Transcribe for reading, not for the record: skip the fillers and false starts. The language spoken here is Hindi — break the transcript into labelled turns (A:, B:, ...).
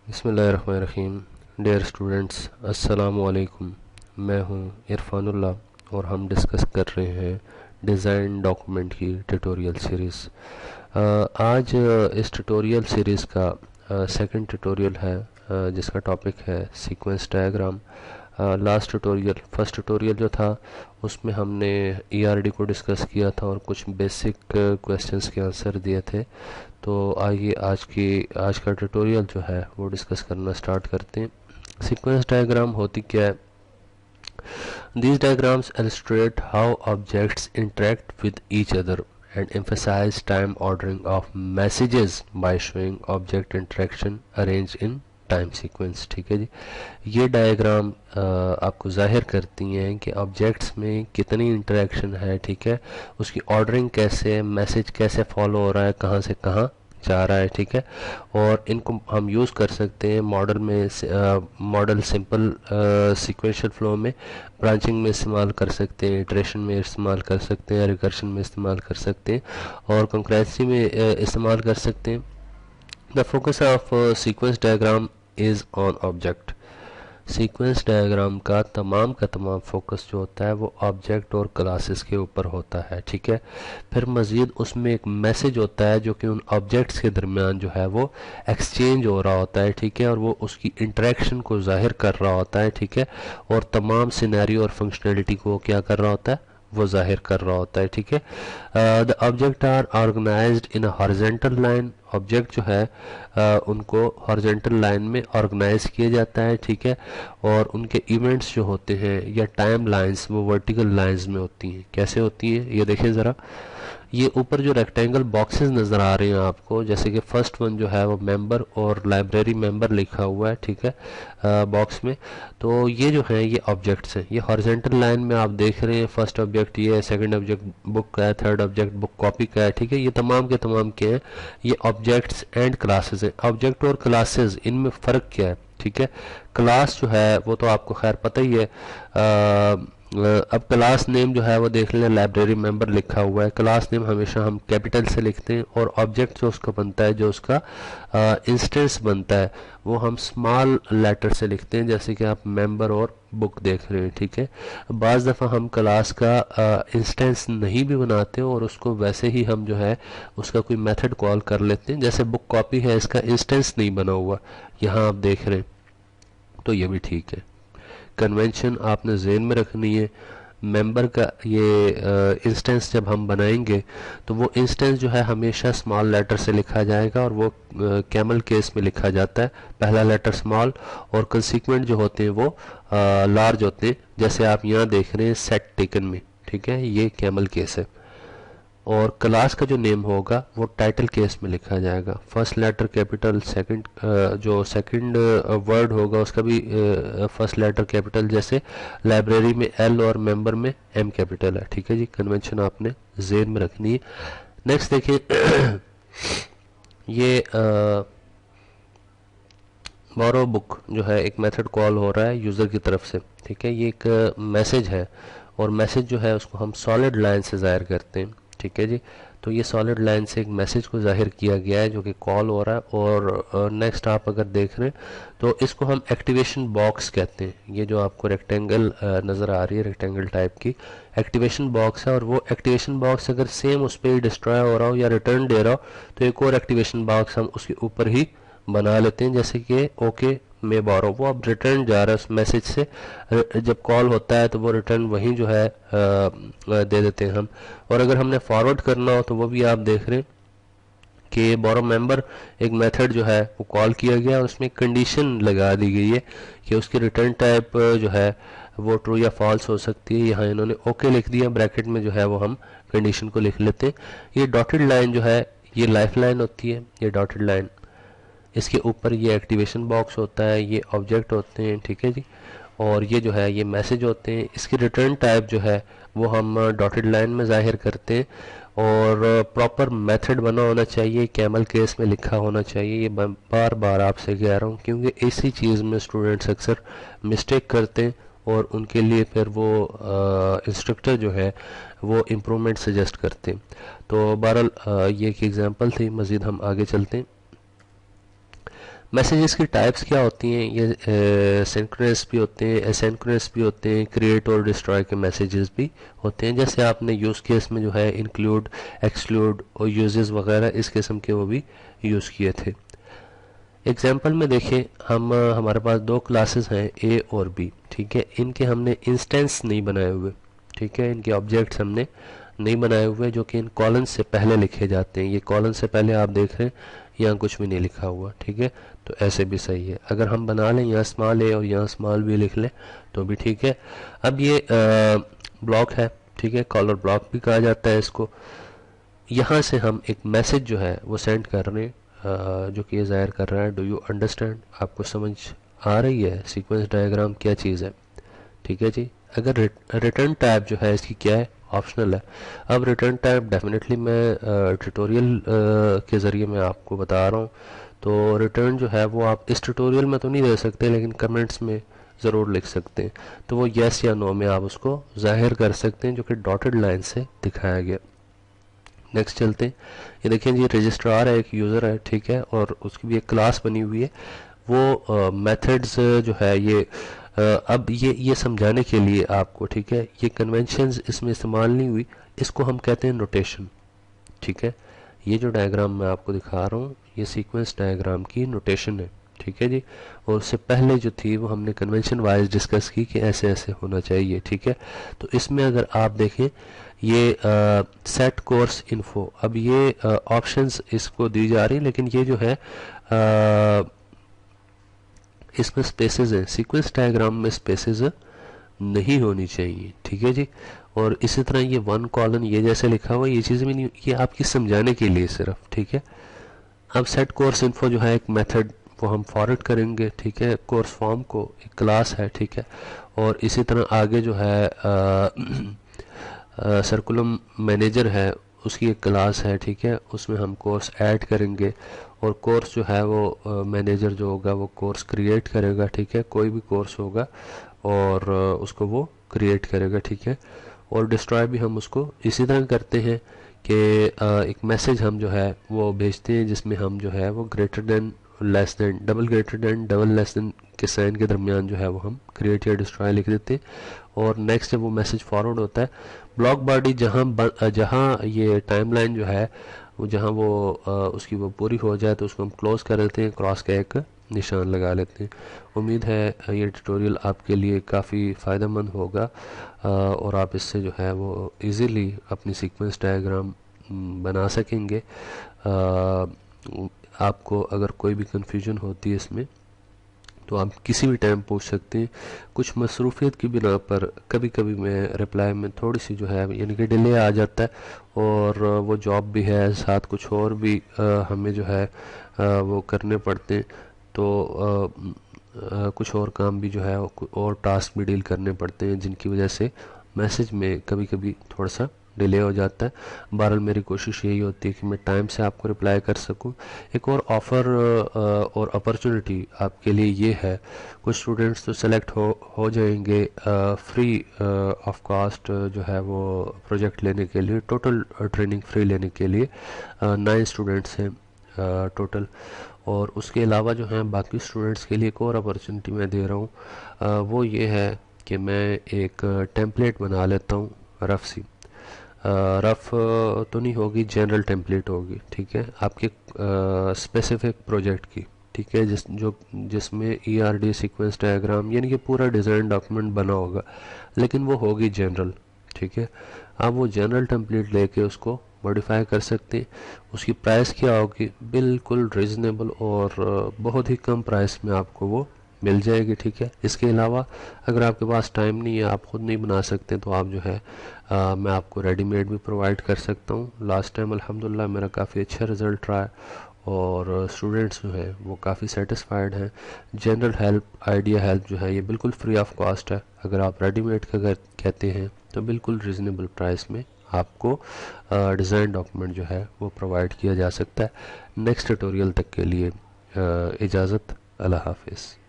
A: बिस्मिल्लाहिर्रहमानिर्रहीम। डियर स्टूडेंट्स, अस्सलामु अलैकुम। मैं हूं इरफानुल्लाह और हम डिस्कस कर रहे हैं डिज़ाइन डॉक्यूमेंट की ट्यूटोरियल सीरीज़। आज इस ट्यूटोरियल सीरीज़ का सेकंड ट्यूटोरियल है, जिसका टॉपिक है sequence diagram. Last tutorial, first tutorial जो था उसमें हमने ईआरडी को डिस्कस किया था और कुछ बेसिक क्वेश्चंस के आंसर दिए थे। तो आइए आज का ट्यूटोरियल जो है वो डिस्कस करना स्टार्ट करते हैं। सीक्वेंस डायग्राम होती क्या है? These diagrams illustrate how objects interact with each other and emphasize time ordering of messages by showing object interaction arranged in time sequence. ठीक है जी, ये डायग्राम आपको जाहिर करती हैं कि ऑब्जेक्ट्स में कितनी इंटरेक्शन है। ठीक है, उसकी ऑर्डरिंग कैसे है, मैसेज कैसे फॉलो हो रहा है, कहाँ से कहाँ जा रहा है। ठीक है, और इनको हम यूज़ कर सकते हैं मॉडल में, मॉडल सिंपल सीक्वेंशियल फ्लो में, ब्रांचिंग में इस्तेमाल कर सकते हैं, इटरेशन में इस्तेमाल कर सकते हैं, रिकर्शन में इस्तेमाल कर सकते हैं और कंकरेंसी में इस्तेमाल कर सकते हैं। The focus of sequence diagram is on object. Sequence diagram का तमाम फोकस जो होता है वो ऑब्जेक्ट और क्लासेस के ऊपर होता है। ठीक है, फिर मज़ीद उसमें एक मैसेज होता है जो कि उन ऑब्जेक्ट्स के दरमियान जो है वो एक्सचेंज हो रहा होता है। ठीक है, और वो उसकी इंटरेक्शन को जाहिर कर रहा होता है। ठीक है, और तमाम सिनेरियो और फंक्शनैलिटी को क्या कर रहा होता है, वो जाहिर कर रहा होता है। ठीक है, the object are organised in a horizontal line. Object जो है उनको हॉरिजॉन्टल लाइन में ऑर्गेनाइज किया जाता है। ठीक है, और उनके इवेंट्स जो होते हैं या टाइम लाइंस वो वर्टिकल लाइंस में होती हैं। कैसे होती हैं ये देखें ज़रा। ये ऊपर जो रेक्टेंगल बॉक्सेस नज़र आ रहे हैं आपको, जैसे कि फर्स्ट वन जो है वो मेंबर और लाइब्रेरी मेंबर लिखा हुआ है। ठीक है, बॉक्स में। तो ये जो है ये ऑब्जेक्ट्स हैं, ये हॉरिजॉन्टल लाइन में आप देख रहे हैं। फर्स्ट ऑब्जेक्ट ये है, सेकंड ऑब्जेक्ट बुक का है, थर्ड ऑब्जेक्ट बुक कॉपी का है। ठीक है, ये तमाम के तमाम क्या हैं, ये ऑब्जेक्ट्स एंड क्लासेस हैं। ऑब्जेक्ट और क्लासेस, इनमें फ़र्क क्या है? ठीक है, क्लास जो है वो तो आपको खैर पता ही है। अब क्लास नेम जो है वो देख लें, लाइब्रेरी मेंबर लिखा हुआ है। क्लास नेम हमेशा हम कैपिटल से लिखते हैं और ऑब्जेक्ट जो उसका बनता है, जो उसका इंस्टेंस बनता है, वो हम स्मॉल लेटर से लिखते हैं, जैसे कि आप मेंबर और बुक देख रहे हैं। ठीक है, बाज़ दफ़ा हम क्लास का इंस्टेंस नहीं भी बनाते हैं और उसको वैसे ही हम जो है उसका कोई मेथड कॉल कर लेते हैं। जैसे बुक कॉपी है, इसका इंस्टेंस नहीं बना हुआ, यहाँ आप देख रहे हैं, तो ये भी ठीक है। कन्वेंशन आपने जेन में रखनी है। मेंबर का ये इंस्टेंस जब हम बनाएंगे तो वो इंस्टेंस जो है हमेशा स्मॉल लेटर से लिखा जाएगा और वो कैमल केस में लिखा जाता है, पहला लेटर स्मॉल और कंसीक्वेंट जो होते हैं वो लार्ज होते हैं, जैसे आप यहाँ देख रहे हैं सेट टेकन में। ठीक है, ये कैमल केस है। और क्लास का जो नेम होगा वो टाइटल केस में लिखा जाएगा, फर्स्ट लेटर कैपिटल, सेकंड जो सेकंड वर्ड होगा उसका भी फर्स्ट लेटर कैपिटल, जैसे लाइब्रेरी में एल और मेंबर में एम कैपिटल है। ठीक है जी, कन्वेंशन आपने जेन में रखनी है। नेक्स्ट देखिए ये बोरो बुक जो है एक मेथड कॉल हो रहा है यूज़र की तरफ से। ठीक है, ये एक मैसेज है और मैसेज जो है उसको हम सॉलिड लाइन से ज़ाहिर करते हैं। ठीक है जी, तो ये सॉलिड लाइन से एक मैसेज को जाहिर किया गया है जो कि कॉल हो रहा है। और नेक्स्ट आप अगर देख रहे हैं तो इसको हम एक्टिवेशन बॉक्स कहते हैं। ये जो आपको रेक्टेंगल नज़र आ रही है, रेक्टेंगल टाइप की एक्टिवेशन बॉक्स है, और वो एक्टिवेशन बॉक्स अगर सेम उस पर डिस्ट्रॉय हो रहा हो या रिटर्न दे रहा हो तो एक और एक्टिवेशन बॉक्स हम उसके ऊपर ही बना लेते हैं, जैसे कि ओके में बोरो, वो अब रिटर्न जा रहा है उस मैसेज से। जब कॉल होता है तो वो रिटर्न वहीं जो है दे देते हैं हम। और अगर हमने फॉरवर्ड करना हो तो वो भी आप देख रहे हैं कि बोरो मेंबर एक मेथड जो है वो कॉल किया गया और उसमें कंडीशन लगा दी गई है कि उसकी रिटर्न टाइप जो है वो ट्रू या फॉल्स हो सकती है। यहाँ इन्होंने ओके लिख दिया, ब्रैकेट में जो है वो हम कंडीशन को लिख लेते हैं। ये डॉटेड लाइन जो है ये लाइफ लाइन होती है, ये डॉटेड लाइन, इसके ऊपर ये एक्टिवेशन बॉक्स होता है, ये ऑब्जेक्ट होते हैं। ठीक है जी, और ये जो है ये मैसेज होते हैं। इसकी रिटर्न टाइप जो है वो हम डॉटेड लाइन में जाहिर करते हैं और प्रॉपर मेथड बना होना चाहिए, कैमल केस में लिखा होना चाहिए। ये बार बार आपसे कह रहा हूँ क्योंकि इसी चीज़ में स्टूडेंट्स अक्सर मिस्टेक करते हैं और उनके लिए फिर वो इंस्ट्रक्टर जो है वो इम्प्रूवमेंट सजेस्ट करते हैं। तो बहरहाल ये एक एग्जांपल थी, मज़ीद हम आगे चलते हैं। मैसेजेस की टाइप्स क्या होती हैं, ये सिंक्रोनस भी होते हैं, एसिंक्रोनस भी होते हैं, क्रिएट और डिस्ट्रॉय के मैसेजेस भी होते हैं। जैसे आपने यूज़ केस में जो है इंक्लूड, एक्सक्लूड और यूजेस वगैरह इस किस्म के वो भी यूज़ किए थे। एग्जाम्पल में देखें, हमारे पास दो क्लासेस हैं ए और बी, ठीक है। इनके हमने इंस्टेंस नहीं बनाए हुए, ठीक है, इनके ऑब्जेक्ट्स हमने नहीं बनाए हुए जो कि इन कॉलन से पहले लिखे जाते हैं। ये कॉलन से पहले आप देख रहे हैं यहाँ कुछ भी नहीं लिखा हुआ, ठीक है, तो ऐसे भी सही है। अगर हम बना लें यहाँ स्मॉल ए और यहाँ स्मॉल बी लिख लें तो भी ठीक है। अब ये ब्लॉक है, ठीक है, कॉलर ब्लॉक भी कहा जाता है इसको। यहाँ से हम एक मैसेज जो है वो सेंड कर रहे हैं, जो कि ये ज़ाहिर कर रहा है डू यू अंडरस्टैंड। आपको समझ आ रही है सीक्वेंस डायग्राम क्या चीज़ है, ठीक है जी। अगर रिटर्न टाइप जो है इसकी क्या है, ऑप्शनल है। अब रिटर्न टाइप डेफिनेटली मैं ट्यूटोरियल के ज़रिए मैं आपको बता रहा हूँ, तो रिटर्न जो है वो आप इस ट्यूटोरियल में तो नहीं दे सकते, लेकिन कमेंट्स में ज़रूर लिख सकते हैं। तो वो येस या नो में आप उसको जाहिर कर सकते हैं, जो कि डॉटेड लाइन से दिखाया गया। नेक्स्ट चलते हैं, ये देखिए जी रजिस्ट्रार है, एक यूज़र है, ठीक है, और उसकी भी एक क्लास बनी हुई है। वो मेथड्स जो है ये अब ये समझाने के लिए आपको, ठीक है, ये कन्वेंशंस इसमें इस्तेमाल नहीं हुई, इसको हम कहते हैं नोटेशन, ठीक है। ये जो डायग्राम मैं आपको दिखा रहा हूँ ये सीक्वेंस डायग्राम की नोटेशन है, ठीक है जी। और उससे पहले जो थी वो हमने कन्वेंशन वाइज डिस्कस की कि ऐसे ऐसे होना चाहिए, ठीक है। तो इसमें अगर आप देखें ये सेट कोर्स इन्फो, अब ये ऑप्शंस इसको दी जा रही, लेकिन ये जो है इसमें स्पेसेस हैं, सीक्वेंस डायग्राम में स्पेसेस नहीं होनी चाहिए, ठीक है जी। और इसी तरह ये वन कॉलन ये जैसे लिखा हुआ ये चीज़ भी नहीं, ये आपकी समझाने के लिए सिर्फ, ठीक है। अब सेट कोर्स इन्फो जो है एक मेथड वो हम फॉरवर्ड करेंगे, ठीक है, कोर्स फॉर्म को एक क्लास है, ठीक है। और इसी तरह आगे जो है सर्कुलम मैनेजर है उसकी एक क्लास है, ठीक है, उसमें हम कोर्स ऐड करेंगे और कोर्स जो है वो मैनेजर जो होगा वो कोर्स क्रिएट करेगा, ठीक है, कोई भी कोर्स होगा और उसको वो क्रिएट करेगा, ठीक है। और डिस्ट्रॉय भी हम उसको इसी तरह करते हैं कि एक मैसेज हम जो है वो भेजते हैं जिसमें हम जो है वो greater than, less than, double greater than, double less than के साइन के दरमियान जो है वो हम क्रिएट या डिस्ट्रॉय लिख देते हैं। और नेक्स्ट जब वो मैसेज फॉरवर्ड होता है ब्लॉक बॉडी जहाँ ये टाइमलाइन जो है वो जहाँ वो उसकी वो पूरी हो जाए तो उसको हम क्लोज कर देते हैं, क्रॉस का एक निशान लगा लेते हैं। उम्मीद है ये ट्यूटोरियल आपके लिए काफ़ी फ़ायदेमंद होगा और आप इससे जो है वो इजीली अपनी सीक्वेंस डायग्राम बना सकेंगे। आपको अगर कोई भी कन्फ्यूजन होती है इसमें तो आप किसी भी टाइम पूछ सकते हैं। कुछ मसरूफियत की बिना पर कभी कभी मैं रिप्लाई में थोड़ी सी जो है यानी कि डिले आ जाता है और वो जॉब भी है साथ कुछ और भी हमें जो है वो करने पड़ते हैं, तो कुछ और काम भी जो है और टास्क भी डील करने पड़ते हैं जिनकी वजह से मैसेज में कभी कभी थोड़ा सा डिले हो जाता है। बहरहाल मेरी कोशिश यही होती है कि मैं टाइम से आपको रिप्लाई कर सकूं। एक और ऑफ़र और अपॉर्चुनिटी आपके लिए ये है, कुछ स्टूडेंट्स तो सेलेक्ट हो जाएंगे फ्री ऑफ कॉस्ट जो है वो प्रोजेक्ट लेने के लिए, टोटल ट्रेनिंग फ्री लेने के लिए 9 स्टूडेंट्स हैं टोटल। और उसके अलावा जो है बाकी स्टूडेंट्स के लिए एक और अपॉर्चुनिटी मैं दे रहा हूँ, वो ये है कि मैं एक टेम्पलेट बना लेता हूँ रफ सी, रफ तो नहीं होगी, जनरल टेम्पलेट होगी, ठीक है, आपके स्पेसिफिक प्रोजेक्ट की, ठीक है, जिसमें ERD सीक्वेंस डायग्राम यानी कि पूरा डिज़ाइन डॉक्यूमेंट बना होगा, लेकिन वो होगी जनरल, ठीक है। आप वो जनरल टेम्पलेट लेके उसको मॉडिफाई कर सकते हैं। उसकी प्राइस क्या होगी, बिल्कुल रीज़नेबल और बहुत ही कम प्राइस में आपको वो मिल जाएगी, ठीक है। इसके अलावा अगर आपके पास टाइम नहीं है, आप ख़ुद नहीं बना सकते, तो आप जो है मैं आपको रेडीमेड भी प्रोवाइड कर सकता हूँ। लास्ट टाइम अल्हम्दुलिल्लाह मेरा काफ़ी अच्छा रिज़ल्ट रहा है और स्टूडेंट्स जो हैं वो काफ़ी सेटिस्फाइड हैं। जनरल हेल्प, आइडिया हेल्प जो है ये बिल्कुल फ्री ऑफ कॉस्ट है। अगर आप रेडीमेड का अगर कहते हैं तो बिल्कुल रीज़नेबल प्राइस में आपको डिज़ाइन डॉक्यूमेंट जो है वो प्रोवाइड किया जा सकता है। नेक्स्ट ट्यूटोरियल तक के लिए इजाज़त, अल्लाह हाफिज़।